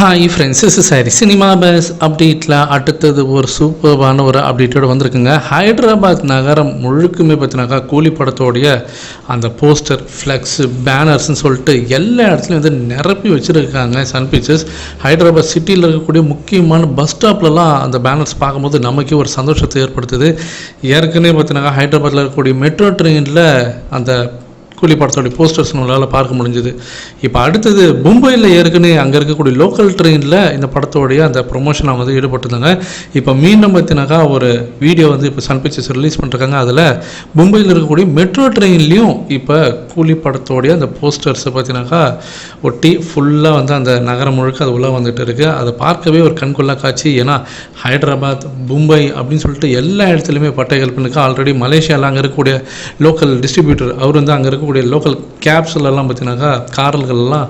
Hi friends, is சாரி cinema பேஸ் அப்டேட்டில் அடுத்தது ஒரு சூப்பர்பான ஒரு அப்டேட்டோடு வந்திருக்குங்க. ஹைதராபாத் நகரம் முழுக்குமே பார்த்தினாக்கா கூலி படத்தோடைய அந்த போஸ்டர், ஃப்ளெக்ஸு, பேனர்ஸ்ன்னு சொல்லிட்டு எல்லா இடத்துலையும் வந்து நிரப்பி வச்சுருக்காங்க சன் பிக்சர்ஸ். ஹைதராபாத் சிட்டியில் இருக்கக்கூடிய முக்கியமான பஸ் ஸ்டாப்லலாம் அந்த பேனர்ஸ் பார்க்கும்போது நமக்கே ஒரு சந்தோஷத்தை ஏற்படுத்துது. ஏற்கனவே பார்த்தினாக்கா ஹைதராபாத்தில் இருக்கக்கூடிய மெட்ரோ ட்ரெயினில் அந்த கூலி படத்தோடைய போஸ்டர்ஸ் நம்மளால் பார்க்க முடிஞ்சுது. இப்போ அடுத்தது மும்பையில் ஏற்கனவே அங்கே இருக்கக்கூடிய லோக்கல் ட்ரெயினில் இந்த படத்தோடைய அந்த ப்ரொமோஷனை வந்து ஈடுபட்டிருந்தாங்க. இப்போ மீண்டும் பார்த்தினாக்கா ஒரு வீடியோ வந்து இப்போ சன் பிக்சர்ஸ் ரிலீஸ் பண்ணிருக்காங்க. அதில் மும்பையில் இருக்கக்கூடிய மெட்ரோ ட்ரெயின்லேயும் இப்போ கூலி படத்தோடைய அந்த போஸ்டர்ஸை பார்த்தினாக்கா ஒட்டி ஃபுல்லாக வந்து அந்த நகரம் முழுக்க அது உள்ளே வந்துட்டு இருக்குது. அதை பார்க்கவே ஒரு கண்கொள்ளா காட்சி. ஏன்னா ஹைதராபாத், மும்பை அப்படின்னு சொல்லிட்டு எல்லா இடத்துலையுமே பட்டைகள் பண்ணிருக்கு. ஆல்ரெடி மலேசியாவில் அங்கே இருக்கக்கூடிய லோக்கல் டிஸ்ட்ரிபியூட்டர் அவர் வந்து அங்கே இருக்கக்கூடிய லோக்கல் கேப்ஸ்லாம் பார்த்தீங்கன்னாக்கா கார்கள்லாம்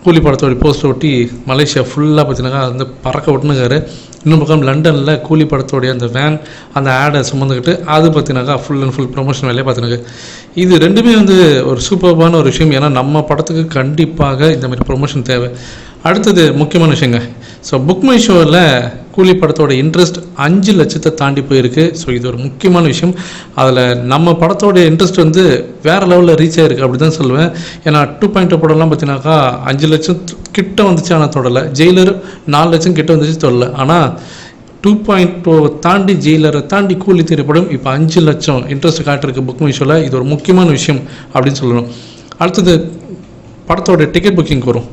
கூலி படத்தோடைய போஸ்டர் ஒட்டி மலேசியா ஃபுல்லாக பார்த்தீங்கன்னாக்கா வந்து பறக்க விட்டுனுக்காரு. இன்னும் பக்கம் லண்டனில் கூலி படத்தோடைய அந்த வேன் அந்த ஆடை சுமந்துக்கிட்டு அது பார்த்தீங்கன்னாக்கா ஃபுல் அண்ட் ஃபுல் ப்ரொமோஷன் வேலையை பார்த்துனாங்க. இது ரெண்டுமே வந்து ஒரு சூப்பர்பான ஒரு விஷயம். ஏன்னா நம்ம படத்துக்கு கண்டிப்பாக இந்த மாதிரி ப்ரொமோஷன் தேவை. அடுத்தது முக்கியமான விஷயங்க. ஸோ புக் மை ஷோவில் கூலி படத்தோட இன்ட்ரெஸ்ட் 5 லட்சத்தை தாண்டி போயிருக்கு. ஸோ இது ஒரு முக்கியமான விஷயம். அதில் நம்ம படத்தோட இன்ட்ரெஸ்ட் வந்து வேறு லெவலில் ரீச் ஆகிருக்கு அப்படி தான் சொல்லுவேன். ஏன்னா 2.0 படம்லாம் பார்த்தீங்கன்னாக்கா 5 லட்சம் கிட்ட வந்துச்சு, ஆனால் தொடலை. ஜெயிலர் 4 லட்சம் கிட்ட வந்துச்சு, தொடலை. ஆனால் 2.0 தாண்டி ஜெயிலரை தாண்டி கூலி திரைப்படம் இப்போ 5 லட்சம் இன்ட்ரெஸ்ட் காட்டிருக்கு புக் மை ஷோவில். இது ஒரு முக்கியமான விஷயம் அப்படின்னு சொல்லணும். அடுத்தது படத்தோட டிக்கெட் புக்கிங் வரும்.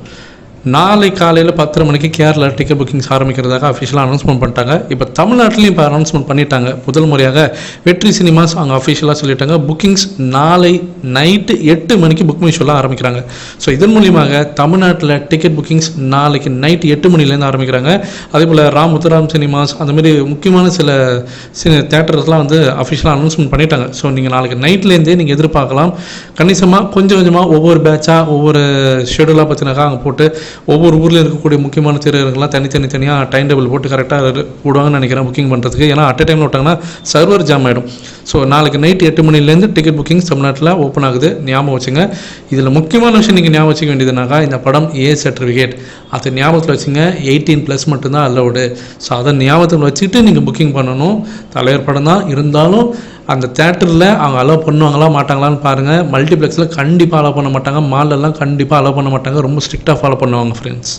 நாளை காலையில் 10:30 மணிக்கு கேரளா டிக்கெட் புக்கிங்ஸ் ஆரம்பிக்கிறதாக அஃபிஷியலாக அனௌன்ஸ்மெண்ட் பண்ணிட்டாங்க. இப்போ தமிழ்நாட்டிலையும் இப்போ அனௌன்ஸ்மெண்ட் பண்ணிட்டாங்க. முதல் முறையாக வெற்றி சினிமாஸ் அவங்க அஃபிஷியலாக சொல்லிட்டாங்க புக்கிங்ஸ் நாளை நைட்டு 8 மணிக்கு புக் மை ஷோலாம் ஆரம்பிக்கிறாங்க. ஸோ இதன் மூலியமாக தமிழ்நாட்டில் டிக்கெட் புக்கிங்ஸ் நாளைக்கு நைட்டு 8 மணிலேருந்து ஆரம்பிக்கிறாங்க. அதே போல் முத்துராம் சினிமாஸ் அந்தமாரி முக்கியமான சில தேட்டர்ஸ்லாம் வந்து அஃபிஷியலாக அனௌன்ஸ்மெண்ட் பண்ணிட்டாங்க. ஸோ நீங்கள் நாளைக்கு நைட்லேருந்தே நீங்கள் எதிர்பார்க்கலாம். கணிசமாக கொஞ்சம் கொஞ்சமாக ஒவ்வொரு பேட்சாக ஒவ்வொரு ஷெடியூலாக பார்த்தீங்கன்னாக்கா அங்கே போட்டு ஒவ்வொரு ஊரில் இருக்கக்கூடிய முக்கியமான திரையரங்கெல்லாம் தனித்தனியாக டைம் டேபிள் போட்டு கரெக்டாக விடுவாங்கன்னு நினைக்கிறேன் புக்கிங் பண்ணுறதுக்கு. ஏன்னா அட் டைமில் விட்டாங்கன்னா சர்வர் ஜாம் ஆகிடும். ஸோ நாளைக்கு நைட் 8 மணிலேருந்து டிக்கெட் புக்கிங்ஸ் தமிழ்நாட்டில் ஓப்பன் ஆகுது. ஞாபகம் வச்சுங்க. இதில் முக்கியமான விஷயம் நீங்கள் ஞாபகம் வச்சுக்க வேண்டியதுனாக்கா இந்த படம் ஏ சர்டிஃபிகேட் அதை ஞாபகத்தில் வச்சுங்க. 18+ மட்டும்தான் அலவுடு. ஸோ அதை ஞாபகத்தில் வச்சுக்கிட்டு நீங்கள் புக்கிங் பண்ணணும். தலைவர் படம் தான் இருந்தாலும் அந்த தேட்டரில் அவங்க அலோவ் பண்ணுவாங்களா மாட்டாங்களான்னு பாருங்கள். மல்டிப்ளெக்ஸில் கண்டிப்பாக அலோவ் பண்ண மாட்டாங்க. மாலெல்லாம் கண்டிப்பாக அலோவ் பண்ண மாட்டாங்க. ரொம்ப ஸ்ட்ரிக்டாக ஃபாலோ பண்ணுவாங்க ஃப்ரெண்ட்ஸ்.